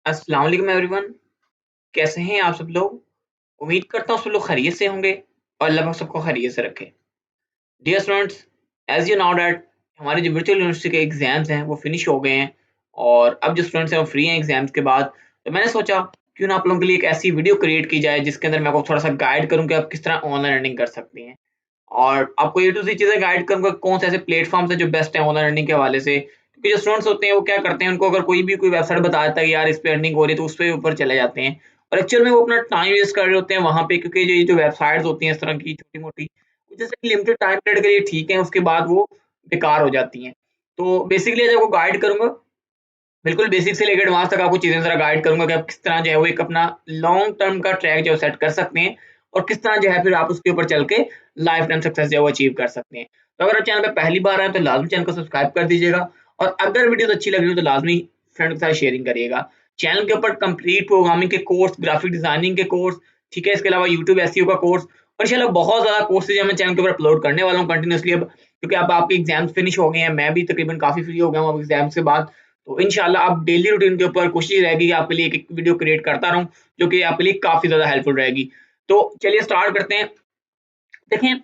अस्सलाम वालेकुम एवरीवन। कैसे हैं आप सब लोग? उम्मीद करता हूँ सब लोग खैरियत से होंगे और अल्लाह पाक सबको खैरियत से रखे। Dear students, as you know that हमारे जो वर्चुअल यूनिवर्सिटी के एग्ज़ाम्स हैं वो फिनिश हो गए हैं और अब जो स्टूडेंट्स हैं वो फ्री हैं एग्ज़ाम्स के बाद। तो मैंने सोचा क्यों ना आप लोगों के लिए एक ऐसी वीडियो क्रिएट की जाए जिसके अंदर मैं आपको थोड़ा-सा गाइड करूँ कि आप किस तरह ऑनलाइन अर्निंग कर सकते हैं। और आपको ए टू ज़ेड चीज़ें गाइड करूँगा कौन से ऐसे प्लेटफ़ॉर्म्स हैं जो बेस्ट हैं ऑनलाइन अर्निंग के हवाले से। क्योंकि जो स्टूडेंट्स होते हैं वो क्या करते हैं, उनको अगर कोई वेबसाइट बता देता है कि यार इस पे अर्निंग हो रही है तो उसपे ऊपर चले जाते हैं। और एक्चुअल में वो अपना टाइम वेस्ट कर रहे होते हैं वहाँ पे, क्योंकि ये जो वेबसाइट्स होती हैं इस तरह की छोटी-मोटी, जैसे लिमिटेड टाइम पीरियड के लिए ठीक है, उसके बाद वो बेकार हो जाती हैं। तो बेसिकली आज आपको गाइड करूँगा, बिल्कुल बेसिक से लेकर एडवांस तक आपको चीज़ें ज़रा गाइड करूँगा कि आप किस तरह जो है वो एक अपना लॉन्ग टर्म का ट्रैक जो है सेट कर सकते हैं और किस तरह जो है फिर आप उसके ऊपर चल के लाइफ टाइम सक्सेस जो है वो अचीव कर सकते हैं। तो अगर आप चैनल पे पहली बार आए हैं तो लाज़मी चैनल को सब्सक्राइब कर दीजिएगा और अगर वीडियोज़ अच्छी लग रही हो तो लाज़मी फ्रेंड के साथ शेयरिंग करिएगा। चैनल के ऊपर कंप्लीट प्रोग्रामिंग के कोर्स, ग्राफिक डिज़ाइनिंग के कोर्स, ठीक है? इसके अलावा यूट्यूब एसईओ का कोर्स और इंशाल्लाह बहुत ज़्यादा कोर्सेज़ मैं चैनल के ऊपर अपलोड करने वाला हूँ कंटिन्यूअसली अब, क्योंकि अब आपके एग्ज़ाम्स फिनिश हो गए हैं। मैं भी तकरीबन काफ़ी फ्री हो गया हूँ अब एग्ज़ाम्स के बाद। तो इंशाल्लाह अब डेली रूटीन के ऊपर कोशिश रहेगी कि आपके लिए एक-एक वीडियो क्रिएट करता रहूँ, जो कि आपके लिए काफ़ी ज़्यादा हेल्पफुल रहेगी। तो चलिए स्टार्ट करते हैं। देखिए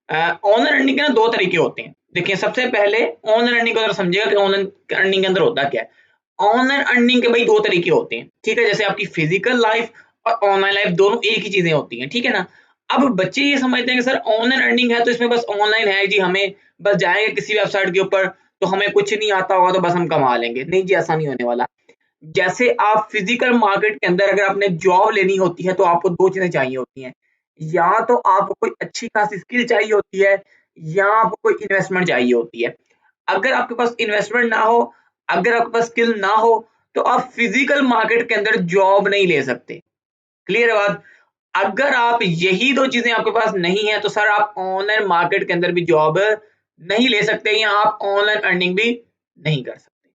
ऑनलाइन अर्निंग के ना 2 तरीके होते हैं। देखिए सबसे पहले ऑनलाइन अर्निंग को ज़रा समझिएगा कि ऑनलाइन अर्निंग के अंदर होता क्या है। ऑनलाइन अर्निंग के भई 2 तरीके होते हैं, ठीक है? जैसे आपकी फिज़िकल लाइफ़ और ऑनलाइन लाइफ़ दोनों एक ही चीज़ें होती हैं, ठीक है ना? अब बच्चे ये समझते हैं कि सर ऑनलाइन अर्निंग है तो इसमें बस ऑनलाइन है जी, हमें बस जाएँगे किसी वेबसाइट के ऊपर तो हमें कुछ नहीं आता होगा तो बस हम कमा लेंगे। नहीं जी, ऐसा नहीं होने वाला। जैसे आप फिजिकल मार्केट के अंदर अगर आपने जॉब लेनी होती है तो आपको 2 चीज़ें चाहिए होती हैं। या तो आपको कोई अच्छी खासी स्किल चाहिए होती है या आपको कोई इन्वेस्टमेंट चाहिए होती है। अगर आपके पास इन्वेस्टमेंट ना हो, अगर आपके पास स्किल ना हो, तो आप फिजिकल मार्केट के अंदर जॉब नहीं ले सकते। क्लियर है बात? अगर आप यही 2 चीज़ें आपके पास नहीं है तो सर आप ऑनलाइन मार्केट के अंदर भी जॉब नहीं ले सकते या आप ऑनलाइन अर्निंग भी नहीं कर सकते।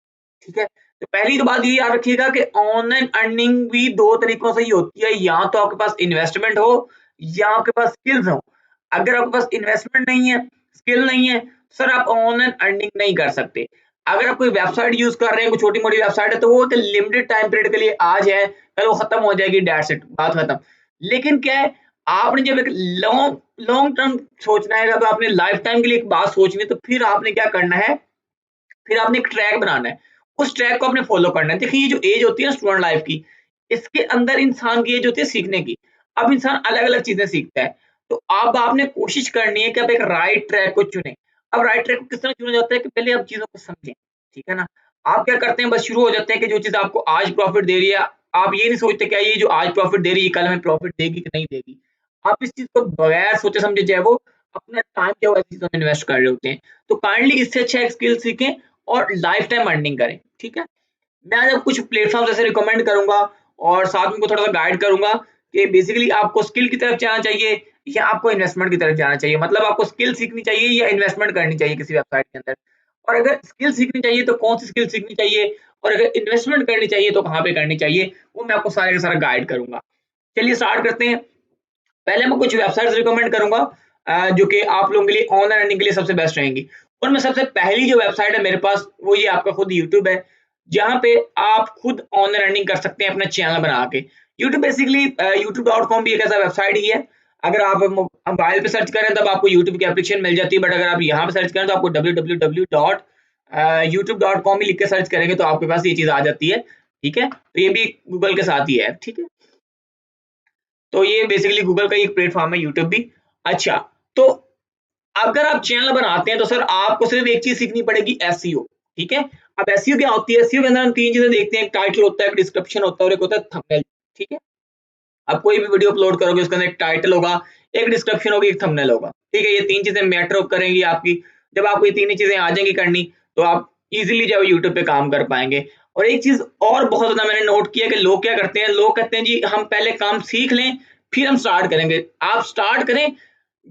ठीक है? तो पहली तो बात ये याद रखिएगा कि ऑनलाइन अर्निंग भी 2 तरीकों से ही होती है, या तो आपके पास इन्वेस्टमेंट हो या आपके पास स्किल्स हो। अगर आपके पास इन्वेस्टमेंट नहीं है, स्किल नहीं है, सर आप ऑनलाइन अर्निंग नहीं कर सकते। अगर आप कोई वेबसाइट यूज़ कर रहे हैं, कोई छोटी-मोटी वेबसाइट है, तो वो एक लिमिटेड टाइम पीरियड के लिए आज है, कल वो खत्म हो जाएगी, दैट्स इट, बात खत्म। लेकिन क्या है, आपने जब एक लॉन्ग लॉन्ग टर्म सोचना है, जब आपने लाइफ टाइम के लिए एक बात सोचनी है, तो फिर आपने क्या करना है, फिर आपने एक ट्रैक बनाना है, उस ट्रैक को आपने फॉलो करना है। देखिए ये जो एज होती है ना स्टूडेंट लाइफ की, इसके अंदर इंसान की एज होती है सीखने की। अब इंसान अलग-अलग चीज़ें सीखता है, तो अब आपने कोशिश करनी है कि आप एक राइट ट्रैक को चुनें। अब राइट ट्रैक को किस तरह चुना जाता है कि पहले आप चीज़ों को समझें, ठीक है ना? आप क्या करते हैं, बस शुरू हो जाते हैं कि जो चीज़ आपको आज प्रॉफ़िट दे रही है, आप ये नहीं सोचते क्या ये जो आज प्रॉफ़िट दे रही है, कल हमें प्रॉफ़िट देगी कि नहीं देगी। आप इस चीज़ को बगैर सोचे समझे जो है वो अपना टाइम जो है ऐसी चीज़ों में इन्वेस्ट कर रहे होते हैं। तो काइंडली इससे अच्छा एक स्किल सीखें और लाइफ टाइम अर्निंग करें, ठीक है? मैं आज आपको कुछ प्लेटफ़ॉर्म्स ऐसे रिकमेंड करूँगा और साथ में थोड़ा-सा गाइड करूँगा कि बेसिकली आपको स्किल की तरफ जाना चाहिए या आपको इन्वेस्टमेंट की तरफ जाना चाहिए। मतलब आपको स्किल सीखनी चाहिए या इन्वेस्टमेंट करनी चाहिए किसी वेबसाइट के अंदर। और अगर स्किल सीखनी चाहिए तो कौन-सी स्किल सीखनी चाहिए और अगर इन्वेस्टमेंट करनी चाहिए तो कहाँ पे करनी चाहिए, वो मैं आपको सारे का सारा गाइड करूँगा। चलिए स्टार्ट करते हैं। पहले मैं कुछ वेबसाइट्स रिकमेंड करूँगा जो कि आप लोगों के लिए ऑनलाइन अर्निंग के लिए सबसे बेस्ट रहेंगी। उनमें सबसे पहली जो वेबसाइट है मेरे पास वो ये आपका खुद यूट्यूब है, जहाँ पे आप खुद ऑनलाइन अर्निंग कर सकते हैं अपना चैनल बना के। यूट्यूब बेसिकली youtube.com भी एक ऐसा वेबसाइट ही है। अगर आप मोबाइल पे सर्च करें तब आपको यूट्यूब की एप्लीकेशन मिल जाती है, बट अगर आप यहाँ पे सर्च करें तो आपको www.youtube.com ही लिख के सर्च करेंगे तो आपके पास ये चीज़ आ जाती है, ठीक है? तो ये भी गूगल के साथ ही है, ठीक है? तो ये बेसिकली गूगल का एक प्लेटफ़ॉर्म है यूट्यूब भी। अच्छा, तो अगर आप चैनल बनाते हैं तो सर आपको सिर्फ़ एक चीज़ सीखनी पड़ेगी एसईओ, ठीक है? अब एसईओ क्या होती है? एसईओ के अंदर हम 3 चीज़ें देखते हैं, एक टाइटल होता है, एक डिस्क्रिप्शन होता है और एक होता है थंबनेल, ठीक है? आप कोई भी वीडियो अपलोड करोगे उसके अंदर एक टाइटल होगा, एक डिस्क्रिप्शन होगी, एक थंबनेल होगा, ठीक है? ये 3 चीज़ें मैटर करेंगी आपकी। जब आपको ये तीनों ही चीज़ें आ जाएँगी करनी, तो आप ईज़िली जो है यूट्यूब पे काम कर पाएँगे। और एक चीज़ और बहुत ज़्यादा मैंने नोट किया कि लोग क्या करते हैं, लोग कहते हैं जी हम पहले काम सीख लें, फिर हम स्टार्ट करेंगे। आप स्टार्ट करें,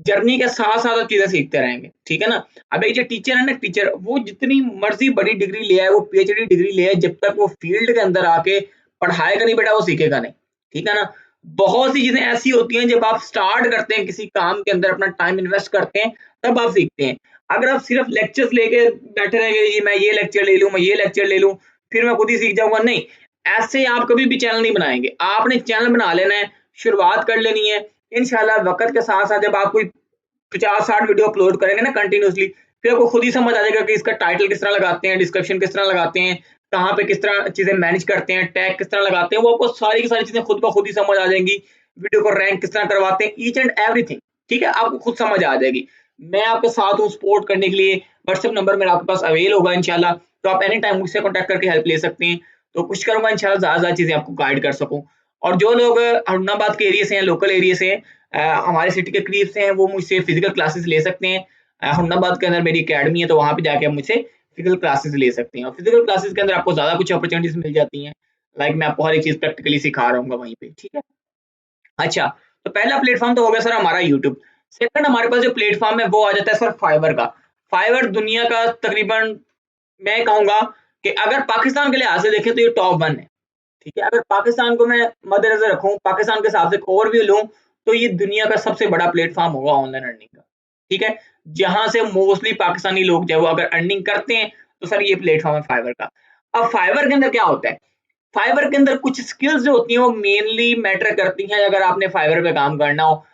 जर्नी के साथ-साथ आप चीज़ें सीखते रहेंगे, ठीक है ना? अब एक जो टीचर है ना, टीचर वो जितनी मर्ज़ी बड़ी डिग्री ले आए, वो पीएचडी डिग्री ले आए, जब तक वो फील्ड के अंदर आके पढ़ाएगा नहीं बेटा, वो सीखेगा नहीं, ठीक है ना? बहुत सी चीज़ें ऐसी होती हैं, जब आप स्टार्ट करते हैं किसी काम के अंदर, अपना टाइम इन्वेस्ट करते हैं, तब आप सीखते हैं। अगर आप सिर्फ़ लेक्चर्स लेके बैठे रहेंगे, ये मैं ये लेक्चर ले लूँ, मैं ये लेक्चर ले लूँ, फिर मैं खुद ही सीख जाऊँगा, नहीं। ऐसे आप कभी भी चैनल नहीं बनाएंगे। आपने चैनल बना लेना है, शुरुआत कर लेनी है, इंशाल्लाह वक्त के साथ साथ जब आप कोई 50-60 वीडियो अपलोड करेंगे ना कंटिन्यूसली, फिर आपको खुद ही समझ आ जाएगा कि इसका टाइटल किस तरह लगाते हैं, डिस्क्रिप्शन किस तरह लगाते हैं, कहाँ पे किस तरह चीजें मैनेज करते हैं, टैग किस तरह लगाते हैं, वो आपको सारी की सारी चीजें खुद ब खुद ही समझ आ जाएंगी। वीडियो को रैंक किस तरह करवाते हैं, ईच एंड एवरीथिंग, ठीक है, आपको खुद समझ आ जाएगी। मैं आपके साथ हूँ सपोर्ट करने के लिए। व्हाट्सएप नंबर मेरा आपके पास अवेल होगा इंशाल्लाह, तो आप एनी टाइम मुझसे कॉन्टैक्ट करके हेल्प ले सकते हैं। तो कोशिश करूंगा इंशाल्लाह ज्यादा चीजें आपको गाइड कर सकूं। और जो लोग हुरनाबाद के एरिया से हैं, लोकल एरिया से हैं, हमारे सिटी के करीब से हैं, वो मुझसे फिजिकल क्लासेस ले सकते हैं। हुरनाबाद के अंदर मेरी अकेडमी है, तो वहां पे जाके आप मुझसे फिजिकल क्लासेस ले सकते हैं। और फिजिकल क्लासेस के अंदर आपको ज्यादा कुछ अपॉर्चुनिटीज मिल जाती हैं, लाइक मैं आपको हर एक चीज प्रैक्टिकली सिखा रहा हूँ वहीं पे, ठीक है। अच्छा, तो पहला प्लेटफॉर्म तो हो गया सर हमारा यूट्यूब। सेकंड हमारे पास जो प्लेटफॉर्म है वो आ जाता है सर फाइवर का। फाइवर दुनिया का तकरीबन, मैं कहूंगा कि अगर पाकिस्तान के लिहाज से देखें तो ये टॉप 1 है, ठीक है। अगर पाकिस्तान को मैं मद्देनजर रखूं, पाकिस्तान के हिसाब से ओवरव्यू लूं, तो ये दुनिया का सबसे बड़ा प्लेटफॉर्म होगा ऑनलाइन अर्निंग का, ठीक है। जहां से मोस्टली पाकिस्तानी लोग जो है वो अगर अर्निंग करते हैं, तो सर ये प्लेटफॉर्म है फाइवर का। अब फाइवर के अंदर क्या होता है, फाइवर के अंदर कुछ स्किल्स जो होती हैं वो मेनली मैटर करती हैं अगर आपने फाइवर पे काम करना हो।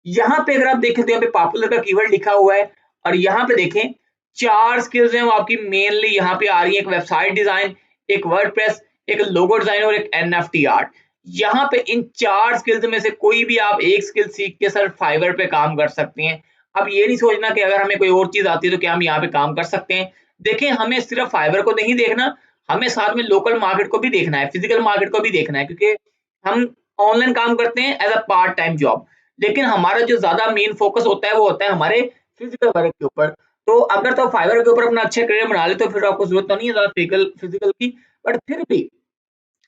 यहाँ पे अगर आप देखें तो यहाँ पे पॉपुलर का कीवर्ड लिखा हुआ है, और यहाँ पे देखें 4 स्किल्स हैं वो आपकी मेनली यहाँ पे आ रही है, एक वेबसाइट डिजाइन, एक वर्डप्रेस, एक लोगो डिजाइन और एक एनएफटी आर्ट। यहाँ पे इन 4 स्किल्स में से कोई भी आप एक स्किल सीख के सर फाइवर पे काम कर सकते हैं। अब ये नहीं सोचना कि अगर हमें कोई और चीज आती है तो क्या हम यहाँ पे काम कर सकते हैं। देखें, हमें सिर्फ फाइवर को नहीं देखना, हमें साथ में लोकल मार्केट को भी देखना है, फिजिकल मार्केट को भी देखना है, क्योंकि हम ऑनलाइन काम करते हैं as a part time job, लेकिन हमारा जो ज्यादा मेन फोकस होता है वो होता है हमारे फिजिकल वर्क के ऊपर। तो अगर तो फाइवर के ऊपर अपना अच्छा करियर बना ले तो फिर आपको जरूरत तो नहीं है ज्यादा फिजिकल फिजिकल की, बट फिर भी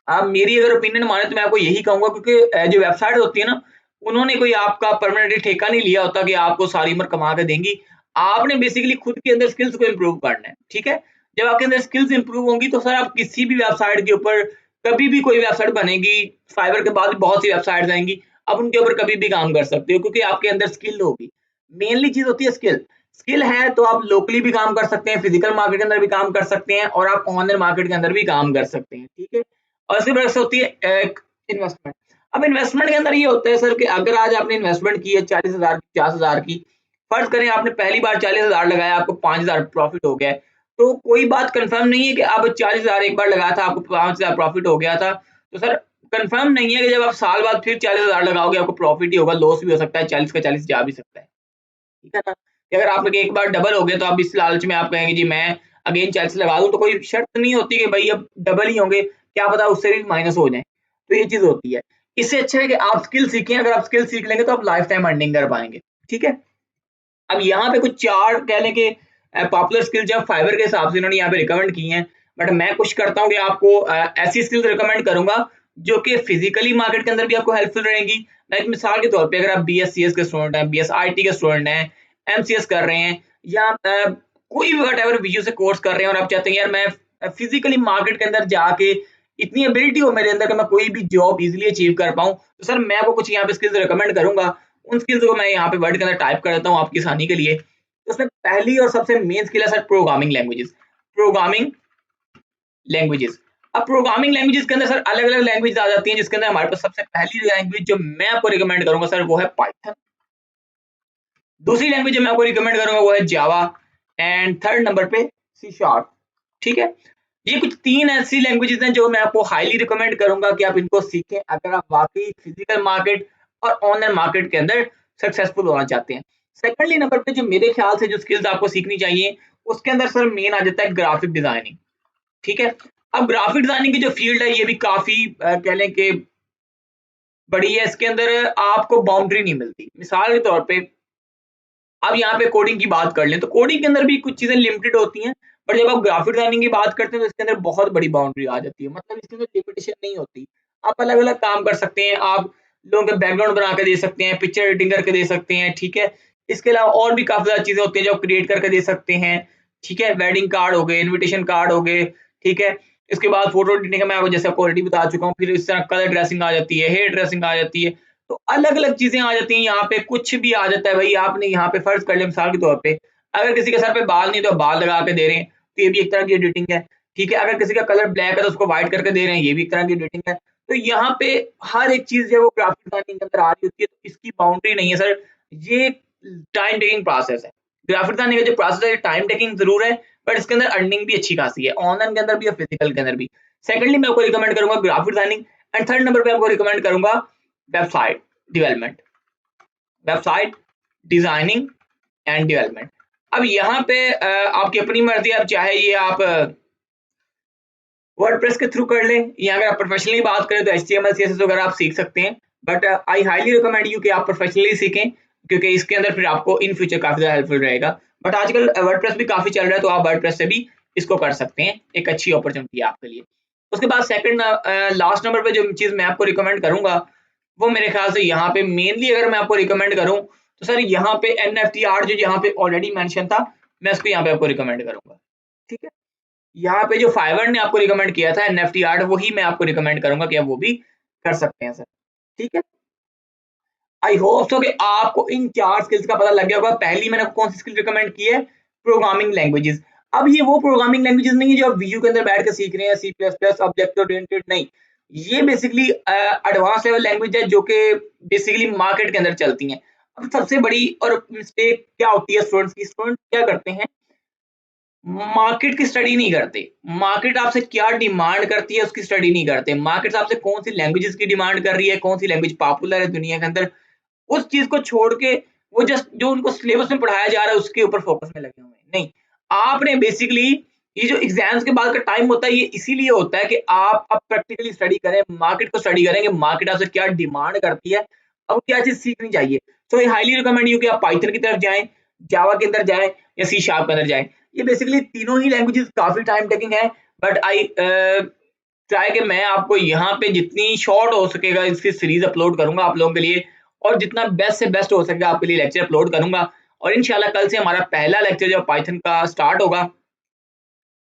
आप मेरी अगर ओपिनियन माने तो मैं आपको यही कहूंगा, क्योंकि जो वेबसाइट होती है ना, उन्होंने कोई आपका परमानेंटली ठेका नहीं लिया होता कि आपको सारी उम्र कमा के देंगी। आपने बेसिकली खुद के अंदर स्किल्स को इम्प्रूव करना है, ठीक है। जब आपके अंदर स्किल्स इंप्रूव होंगी तो सर आप किसी भी वेबसाइट के ऊपर, कभी भी कोई वेबसाइट बनेगी, फाइवर के बाद बहुत सी वेबसाइट आएंगी, आप उनके ऊपर कभी भी काम कर सकते हो, क्योंकि आपके अंदर स्किल होगी। मेनली चीज होती है स्किल। स्किल है तो आप लोकली भी काम कर सकते हैं, फिजिकल मार्केट के अंदर भी काम कर सकते हैं, और आप ऑनलाइन मार्केट के अंदर भी काम कर सकते हैं, ठीक है। और इसके बाद से होती है एक इन्वेस्टमेंट। अब इन्वेस्टमेंट के अंदर ये होता है सर कि अगर आज आपने इन्वेस्टमेंट की है 40,000 50,000 की, फर्ज करें आपने पहली बार 40,000 लगाया, आपको 5,000 प्रॉफिट हो गया है, तो कोई बात कंफर्म नहीं है कि आप 40,000 एक बार लगाया था आपको 5,000 प्रॉफिट हो गया था, तो सर कंफर्म नहीं है कि जब आप साल बाद फिर 40,000 लगाओगे आपको प्रॉफिट ही होगा, लॉस भी हो सकता है, 40 का 40 जा भी सकता है, ठीक है ना। कि अगर आपके एक बार डबल हो गया तो आप इस लालच में आप कहेंगे जी मैं अगेन 40 लगा दूं, तो कोई शर्त नहीं होती कि भाई अब डबल ही होंगे, क्या पता उससे भी माइनस हो जाए। तो ये चीज होती है। इससे अच्छा है कि आप स्किल सीखें, अगर आप स्किल सीख लेंगे तो आप लाइफ टाइम अर्निंग कर पाएंगे, ठीक है। अब यहाँ पे कुछ 4 कह लें कि पॉपुलर स्किल्स जो फाइवर के हिसाब से इन्होंने यहाँ पे रिकमेंड की हैं, बट मैं कोशिश करता हूँ कि आपको ऐसी स्किल्स रिकमेंड करूंगा जो कि फिजिकली मार्केट के अंदर भी आपको हेल्पफुल रहेंगी। लाइक मिसाल के तौर पे अगर आप BScs के स्टूडेंट हैं, BSIT के स्टूडेंट हैं, MCS कर रहे हैं, या कोई भी वट एवर वीडियो से कोर्स कर रहे हैं और आप चाहते हैं यार मैं फिजिकली मार्केट के अंदर जाके इतनी एबिलिटी हो मेरे अंदर कि मैं कोई भी जॉब इजीली अचीव कर पाऊं, तो सर मैं आपको कुछ यहाँ पे स्किल्स रिकमेंड करूंगा। उन स्किल्स को मैं यहाँ पे वर्ड के अंदर टाइप कर देता हूँ आपकी आसानी के लिए। तो उसमें पहली और सबसे मेन स्किल है sir programming languages. Programming languages, अब प्रोग्रामिंग लैंग्वेजेस के अंदर सर अलग अलग लैंग्वेज आ जाती हैं, जिसके अंदर हमारे पास सबसे पहली लैंग्वेज जो मैं आपको रिकमेंड करूंगा सर वो है पाइथन। दूसरी लैंग्वेज जो मैं आपको रिकमेंड करूंगा वो है जावा, एंड थर्ड नंबर पे C#, ठीक है। ये कुछ 3 ऐसी लैंग्वेजेस हैं जो मैं आपको हाईली रिकमेंड करूंगा कि आप इनको सीखें अगर आप वाकई फिजिकल मार्केट और ऑनलाइन मार्केट के अंदर सक्सेसफुल होना चाहते हैं। सेकंडली नंबर पे जो मेरे ख्याल से जो स्किल्स आपको सीखनी चाहिए, उसके अंदर सर मेन आ जाता है ग्राफिक डिजाइनिंग, ठीक है। अब ग्राफिक डिजाइनिंग की जो फील्ड है ये भी काफी कह लें कि बड़ी है, इसके अंदर आपको बाउंड्री नहीं मिलती। मिसाल के तौर पे अब यहाँ पे कोडिंग की बात कर लें तो कोडिंग के अंदर भी कुछ चीजें लिमिटेड होती हैं, पर जब आप ग्राफिक डिजाइनिंग की बात करते हैं तो इसके अंदर बहुत बड़ी बाउंड्री आ जाती है, मतलब इसके अंदर लिमिटेशन नहीं होती। आप अलग अलग काम कर सकते हैं, आप लोगों के बैकग्राउंड बना के दे सकते हैं, पिक्चर एडिटिंग करके दे सकते हैं, ठीक है। इसके अलावा और भी काफी ज्यादा चीजें होती हैं जो आप क्रिएट करके दे सकते हैं, ठीक है। वेडिंग कार्ड हो गए, इन्विटेशन कार्ड हो गए, ठीक है। इसके बाद फोटो एडिटिंग का मैं आपको जैसे ऑलरेडी बता चुका हूँ, फिर इस तरह कलर ड्रेसिंग आ जाती है, हेयर ड्रेसिंग आ जाती है, तो अलग अलग चीजें आ जाती हैं। यहाँ पे कुछ भी आ जाता है भाई, आपने यहाँ पे फर्ज कर लिया मिसाल के तौर पे अगर किसी के सर पे बाल नहीं तो बाल लगा के दे रहे हैं, तो ये भी एक तरह की एडिटिंग है। ठीक है, अगर किसी का कलर ब्लैक है तो उसको व्हाइट करके दे रहे हैं, ये भी एक तरह की एडिटिंग है। तो यहाँ पे हर एक चीज जो है वो ग्राफिक डिजाइनिंग के अंदर आ रही होती है, तो इसकी बाउंड्री नहीं है सर, ये टाइम टेकिंग प्रोसेस है। ग्राफिक डिजाइनिंग का जो प्रोसेस है टाइम टेकिंग जरूर है, बट इसके अंदर अर्निंग भी अच्छी खासी है, ऑनलाइन के अंदर भी और फिजिकल के अंदर भी। सेकंडली मैं आपको रिकमेंड करूंगा graphic designing, and third number पे आपको रिकमेंड करूंगा website development, website designing and development. अब यहाँ पे आपकी अपनी मर्जी, आप चाहे ये आप वर्डप्रेस के थ्रू कर लें, या अगर आप प्रोफेशनली बात करें तो HTML CSS वगैरह आप सीख सकते हैं, but I highly recommend you कि आप प्रोफेशनली सीखें, क्योंकि इसके अंदर फिर आपको इन फ्यूचर काफी ज्यादा हेल्पफुल रहेगा। बट आजकल वर्डप्रेस भी काफी चल रहा है, तो आप वर्डप्रेस से भी इसको कर सकते हैं, एक अच्छी अपॉर्चुनिटी है आपके लिए। उसके बाद सेकंड लास्ट नंबर पे जो चीज मैं आपको रिकमेंड करूंगा, वो मेरे ख्याल से यहाँ पे मेनली अगर मैं आपको रिकमेंड करूँ तो सर यहाँ पे NFT आर्ट जो यहाँ पे ऑलरेडी मेंशन था, मैं इसको यहाँ पे आपको रिकमेंड करूंगा। ठीक है, यहाँ पे जो फाइवर ने आपको रिकमेंड किया था NFT आर्ट, वही मैं आपको रिकमेंड करूंगा कि आप वो भी कर सकते हैं सर। ठीक है, आई होप सो कि आपको इन 4 स्किल्स का पता लग गया होगा। पहली मैंने कौन सी स्किल रिकमेंड की है, प्रोग्रामिंग लैंग्वेजेस। अब ये वो प्रोग्रामिंग लैंग्वेजेस नहीं है जो आप वीयू के अंदर बैठ के सीख रहे हैं, C++ ऑब्जेक्ट ओरिएंटेड नहीं, ये बेसिकली एडवांस लेवल लैंग्वेज है जो कि बेसिकली मार्केट के अंदर चलती हैं। अब सबसे बड़ी और मिस्टेक क्या होती है स्टूडेंट्स की, स्टूडेंट क्या करते हैं, मार्केट की स्टडी नहीं करते। मार्केट आपसे क्या डिमांड करती है उसकी स्टडी नहीं करते। मार्केट आपसे कौन सी लैंग्वेजेस की डिमांड कर रही है, कौन सी लैंग्वेज पॉपुलर है दुनिया के अंदर, उस चीज को छोड़ के वो जस्ट जो उनको सिलेबस में पढ़ाया जा रहा है उसके ऊपर फोकस में लगे हुए हैं। नहीं, आपने बेसिकली ये जो एग्जाम्स के बाद का टाइम होता है ये इसीलिए होता है कि आप अब प्रैक्टिकली स्टडी करें, मार्केट को स्टडी करेंगे, मार्केट आपसे क्या डिमांड करती है, अब क्या चीज सीखनी चाहिए। सो आई हाईली रिकमेंड यू कि आप पाइथन की तरफ जाएं, जावा के अंदर जाएं या C# के अंदर जाएं। ये बेसिकली तीनों ही लैंग्वेजेस काफी टाइम टेकिंग है, बट आई ट्राई कि मैं आपको यहाँ पे जितनी शॉर्ट हो सकेगा इसकी सीरीज अपलोड करूंगा आप लोगों के लिए, और जितना बेस्ट से बेस्ट हो सकेगा आपके लिए लेक्चर अपलोड करूंगा। और इंशाल्लाह कल से हमारा पहला लेक्चर जो पाइथन का स्टार्ट होगा।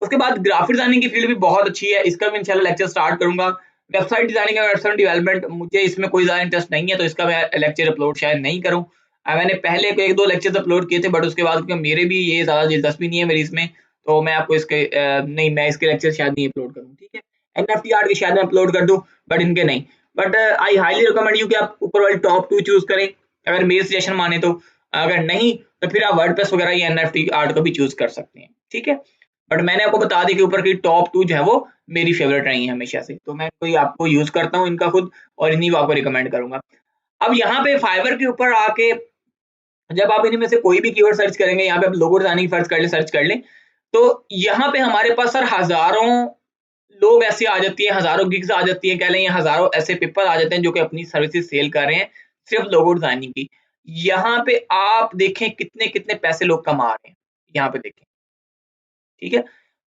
उसके बाद ग्राफिक डिजाइनिंग की फील्ड भी बहुत अच्छी है, इसका भी इंशाल्लाह लेक्चर स्टार्ट करूंगा। वेबसाइट डिजाइनिंग और वेबसाइट डेवलपमेंट मुझे इसमें कोई ज्यादा इंटरेस्ट नहीं है, तो इसका मैं लेक्चर अपलोड शायद नहीं करूं। मैंने पहले एक दो लेक्चर्स अपलोड किए थे, बट उसके बाद क्योंकि मेरे भी ये ज्यादा दिलचस्पी नहीं है मेरी इसमें, तो मैं आपको इसके नहीं, मैं इसके लेक्चर शायद नहीं अपलोड करूँ। ठीक है, NFT आर्ट की शायद मैं अपलोड कर दूं, बट इनके नहीं। But I highly recommend you कि आप ऊपर वाली टॉप 2 चूज करें, अगर मेरे सजेशन माने तो। अगर नहीं तो फिर आप वर्डप्रेस वगैरह या NFT आर्ट को भी चूज कर सकते हैं। ठीक है, बट मैंने आपको बता दी कि ऊपर की टॉप 2 जो है वो मेरी फेवरेट रही है हमेशा से, तो मैं कोई आपको यूज करता हूँ इनका खुद, और इन्हीं को आपको रिकमेंड करूंगा। अब यहाँ पे फाइवर के ऊपर आके जब आप इनमें से कोई भी कीवर्ड सर्च करेंगे, यहाँ पे आप लोगो डिजाइनिंग सर्च कर लें, तो यहाँ पे हमारे पास सर हजारों लोग ऐसे आ जाती है, हजारों गिग्स आ जाती है, कह लें हजारों ऐसे पीपल आ जाते हैं जो कि अपनी सर्विसेज सेल कर रहे हैं सिर्फ लोगो डिजाइनिंग की। यहाँ पे आप देखें कितने कितने पैसे लोग कमा रहे हैं, यहाँ पे देखें। ठीक है,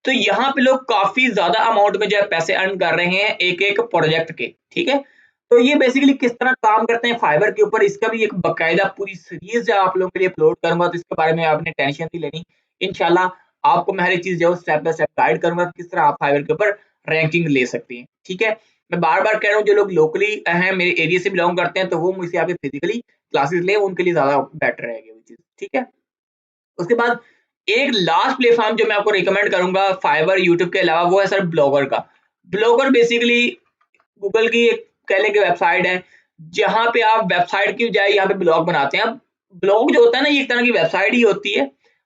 तो यहाँ पे लोग काफी ज्यादा अमाउंट में जो है पैसे अर्न कर रहे हैं एक एक प्रोजेक्ट के। ठीक है, तो ये बेसिकली किस तरह काम करते हैं फाइवर के ऊपर, इसका भी एक बकायदा पूरी सीरीज आप लोगों के लिए अपलोड करूंगा, तो इसके बारे में आपने टेंशन नहीं लेनी। इंशाल्लाह आपको मैं हर एक चीज जो स्टेप बाय स्टेप गाइड करूंगा किस तरह आप फाइवर के ऊपर रैंकिंग ले सकते हैं। ठीक है, मैं बार बार कह रहा हूँ जो लोग लोकली हैं, मेरे एरिया से बिलोंग करते हैं, तो वो मुझसे आके फिजिकली क्लासेस ले, उनके लिए ज्यादा बेटर रहेगी वो चीज। ठीक है, उसके बाद एक लास्ट प्लेटफॉर्म जो मैं आपको रिकमेंड करूंगा फाइवर यूट्यूब के अलावा, वो है सर ब्लॉगर का। ब्लॉगर बेसिकली गूगल की एक कह लें कि वेबसाइट है, जहां पे आप वेबसाइट की बजाय यहाँ पे ब्लॉग बनाते हैं। अब ब्लॉग जो होता है ना, ये एक तरह की वेबसाइट ही होती है,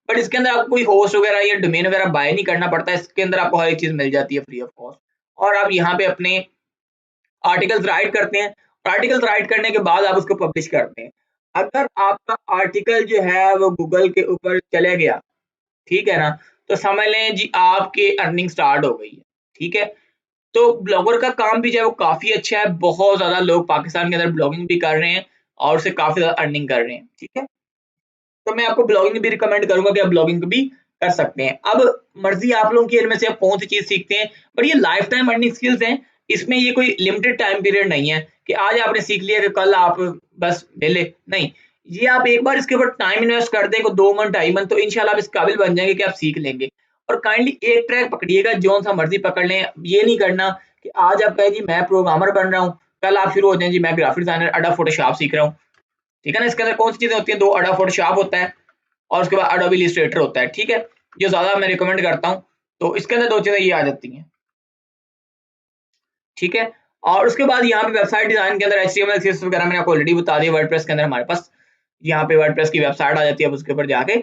बट इसके अंदर आपको कोई होस्ट वगैरह या डोमेन वगैरह बाय नहीं करना पड़ता है, इसके अंदर आपको हर एक चीज मिल जाती है फ्री ऑफ कॉस्ट, और आप यहाँ पे अपने आर्टिकल्स राइट करते हैं, आर्टिकल्स राइट करने के बाद आप उसको पब्लिश करते हैं। अगर आपका आर्टिकल जो है वो गूगल के ऊपर चले गया, ठीक है ना, तो समझ लें जी आपके अर्निंग स्टार्ट हो गई है। ठीक है, तो ब्लॉगर का काम भी जो है वो काफी अच्छा है, बहुत ज्यादा लोग पाकिस्तान के अंदर ब्लॉगिंग भी कर रहे हैं और उससे काफी ज्यादा अर्निंग कर रहे हैं। ठीक है, तो मैं आपको ब्लॉगिंग भी रिकमेंड करूंगा कि आप ब्लॉगिंग भी कर सकते हैं। अब मर्जी आप लोगों की, इनमें से आप कौन सी चीज सीखते हैं, बट ये लाइफ टाइम अर्निंग स्किल्स हैं, इसमें ये कोई लिमिटेड टाइम पीरियड नहीं है कि आज आपने सीख लिया कि कल आप बस ले नहीं। ये आप एक बार इसके ऊपर टाइम इन्वेस्ट कर दें, 2 मंथ 2.5 मंथ, तो इंशाल्लाह आप इस काबिल बन जाएंगे कि आप सीख लेंगे। और काइंडली एक ट्रैक पकड़िएगा, जो सा मर्जी पकड़ लें। ये नहीं करना कि आज आप कहें जी मैं प्रोग्रामर बन रहा हूँ, कल आप शुरू हो जाए जी मैं ग्राफिक डिजाइनर अडोबी फोटोशॉप सीख रहा हूँ। ठीक है ना, इसके अंदर कौन सी चीजें होती हैं, 2 अडोबी फोटोशॉप होता है और उसके बाद अडोबी इलस्ट्रेटर होता है। ठीक है, जो ज्यादा मैं रिकमेंड करता हूँ, तो इसके अंदर दो चीजें ये आ जाती हैं, ठीक है। और उसके बाद यहाँ पे वेबसाइट डिजाइन के अंदर HTML CSS वगैरह मैंने आपको ऑलरेडी बता दिया। वर्डप्रेस के अंदर हमारे पास यहाँ पे वर्डप्रेस की वेबसाइट आ जाती है, अब उसके ऊपर जाके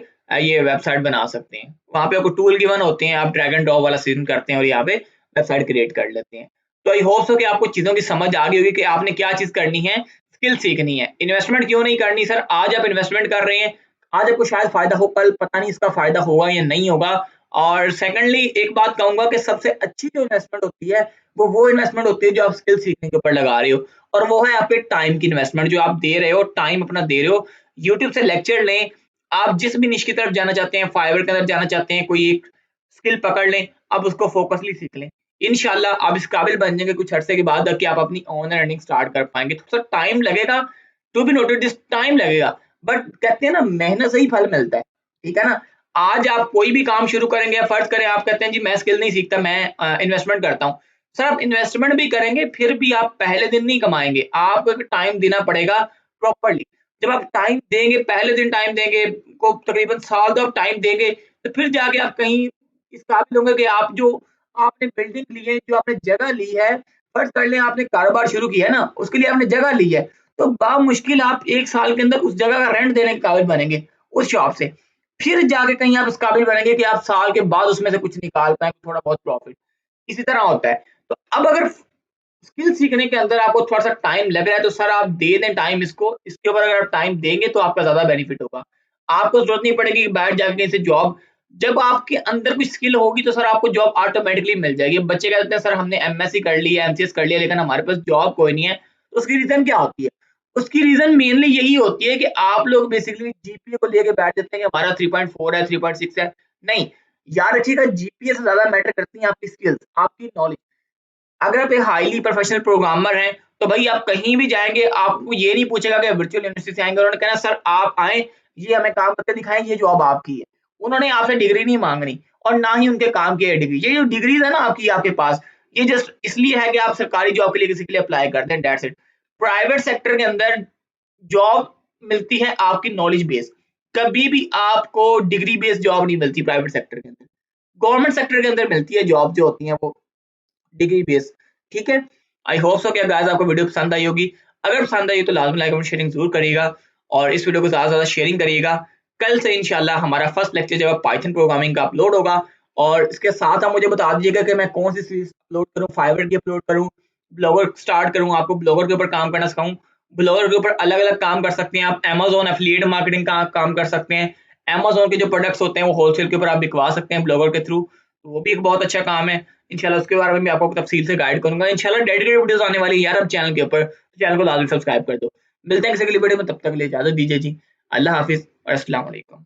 ये वेबसाइट बना सकते हैं। वहाँ पे आपको टूल गिवन होते हैं, आप ड्रैग एंड ड्रॉप वाला सीजन करते हैं और यहाँ पे वेबसाइट क्रिएट कर लेते हैं। तो आई होप सो कि आपको चीजों की समझ आ गई होगी कि आपने क्या चीज करनी है, स्किल सीखनी है। इन्वेस्टमेंट क्यों नहीं करनी सर, आज आप इन्वेस्टमेंट कर रहे हैं, आज आपको शायद फायदा हो, कल पता नहीं इसका फायदा होगा या नहीं होगा। और सेकंडली एक बात कहूंगा कि सबसे अच्छी जो इन्वेस्टमेंट होती है वो इन्वेस्टमेंट होती है जो आप स्किल सीखने के ऊपर लगा रहे हो, और वो है आपके टाइम की इन्वेस्टमेंट जो आप दे रहे हो, टाइम अपना दे रहे हो। यूट्यूब से लेक्चर लें, आप जिस भी निश की तरफ जाना चाहते हैं, फाइवर के अंदर जाना चाहते हैं, कोई एक स्किल पकड़ लें, आप उसको फोकसली सीख लें, इंशाल्लाह आप इस काबिल बन जाएंगे कुछ अर्से के बाद कि आप अपनी ऑनलाइन अर्निंग स्टार्ट कर पाएंगे। थोड़ा सा टाइम लगेगा, to be noted, this time लगेगा, बट कहते हैं ना मेहनत से ही फल मिलता है, ठीक है ना। आज आप कोई भी काम शुरू करेंगे, फर्ज करें आप कहते हैं जी मैं स्किल नहीं सीखता, मैं इन्वेस्टमेंट करता हूँ, सर आप इन्वेस्टमेंट भी करेंगे फिर भी आप पहले दिन नहीं कमाएंगे, आपको एक टाइम देना पड़ेगा प्रॉपरली। जब आप टाइम देंगे, पहले दिन टाइम देंगे, को तकरीबन साल दो आप टाइम देंगे, तो फिर जाके आप कहीं इस काबिल होंगे कि आप जो आपने बिल्डिंग ली है, जो आपने जगह ली है, फर्ज कर लें आपने कारोबार शुरू किया है ना, उसके लिए आपने जगह ली है, तो बामुश्किल आप 1 साल के अंदर उस जगह का रेंट देने के काबिल बनेंगे उस शॉप से। फिर जाके कहीं आप इस काबिल बनेंगे कि आप साल के बाद उसमें से कुछ निकाल पाएँ, थोड़ा बहुत प्रॉफिट। इसी तरह होता है। तो अब अगर स्किल सीखने के अंदर आपको थोड़ा-सा टाइम लग रहा है तो सर आप दे दें टाइम इसको, इसके ऊपर अगर आप टाइम देंगे तो आपका ज़्यादा बेनिफिट होगा। आपको ज़रूरत नहीं पड़ेगी कि बैठ जाके कहीं से जॉब, जब आपके अंदर कोई स्किल होगी तो सर आपको जॉब ऑटोमैटिकली मिल जाएगी। अब बच्चे कहते हैं सर हमने एमएससी कर ली है, एमसीएस कर लिया लेकिन हमारे पास जॉब कोई नहीं है। तो उसकी रीज़न क्या होती है? उसकी रीज़न मेनली यही होती है कि आप लोग बेसिकली जीपीए को लेके बैठ जाते हैं कि हमारा 3.4 है, 3.6 है। नहीं, याद रखिएगा जीपीए से ज़्यादा मैटर करती हैं आपकी स्किल्स, आपकी नॉलेज। अगर आप एक हाईली प्रोफेशनल प्रोग्रामर हैं, तो भाई आप कहीं भी जाएँगे, आपको ये नहीं पूछेगा कि वर्चुअल यूनिवर्सिटी से आएँगे, उन्होंने कहना सर आप आएँ, ये हमें काम करके दिखाएँ, ये जॉब आपकी है। उन्होंने आपसे डिग्री नहीं माँगनी और ना ही उनके काम की है डिग्री। ये जो डिग्रीज़ है ना आपकी आपके पास, ये जस्ट इसलिए है कि आप सरकारी जॉब के लिए किसी के लिए अप्लाई करते हैं, दैट्स इट। प्राइवेट सेक्टर के अंदर जॉब मिलती है आपकी नॉलेज बेस, कभी भी आपको डिग्री बेस्ड जॉब नहीं मिलती प्राइवेट सेक्टर के अंदर। गवर्नमेंट सेक्टर के अंदर मिलती है जॉब जो होती हैं वो डिग्री बेस, ठीक है। आई होप सो कि गाइस आपको वीडियो पसंद आई होगी। अगर पसंद आई तो लाजमी लाइक कमेंट शेयरिंग जरूर करिएगा और इस वीडियो को ज़्यादा से ज़्यादा शेयरिंग करिएगा। कल से इंशाल्लाह हमारा फर्स्ट लेक्चर जो है पाइथन प्रोग्रामिंग का अपलोड होगा, और इसके साथ आप मुझे बता दीजिएगा कि मैं कौन सी सीरीज अपलोड करूँ, फाइवर की अपलोड करूँ, ब्लॉगर स्टार्ट करूँ, आपको ब्लॉगर के ऊपर काम करना सिखाऊँ। ब्लॉगर के ऊपर अलग अलग काम कर सकते हैं आप, अमेजोन एफिलिएट मार्केटिंग का काम कर सकते हैं, अमेजोन के जो प्रोडक्ट्स होते हैं वो होलसेल के ऊपर आप बिकवा सकते हैं ब्लॉगर के थ्रू, तो वो भी एक बहुत अच्छा काम है। इंशाल्लाह उसके बारे में भी आपको तफसील से गाइड करूंगा। इंशाल्लाह डेडिकेटेड वीडियोस आने वाली है यार अब चैनल के ऊपर, तो चैनल को लाजमी सब्सक्राइब कर दो। मिलते हैं किसी अगली वीडियो में, तब तक के लिए इजाजत दीजिए जी। अल्लाह हाफिज और अस्सलाम वालेकुम।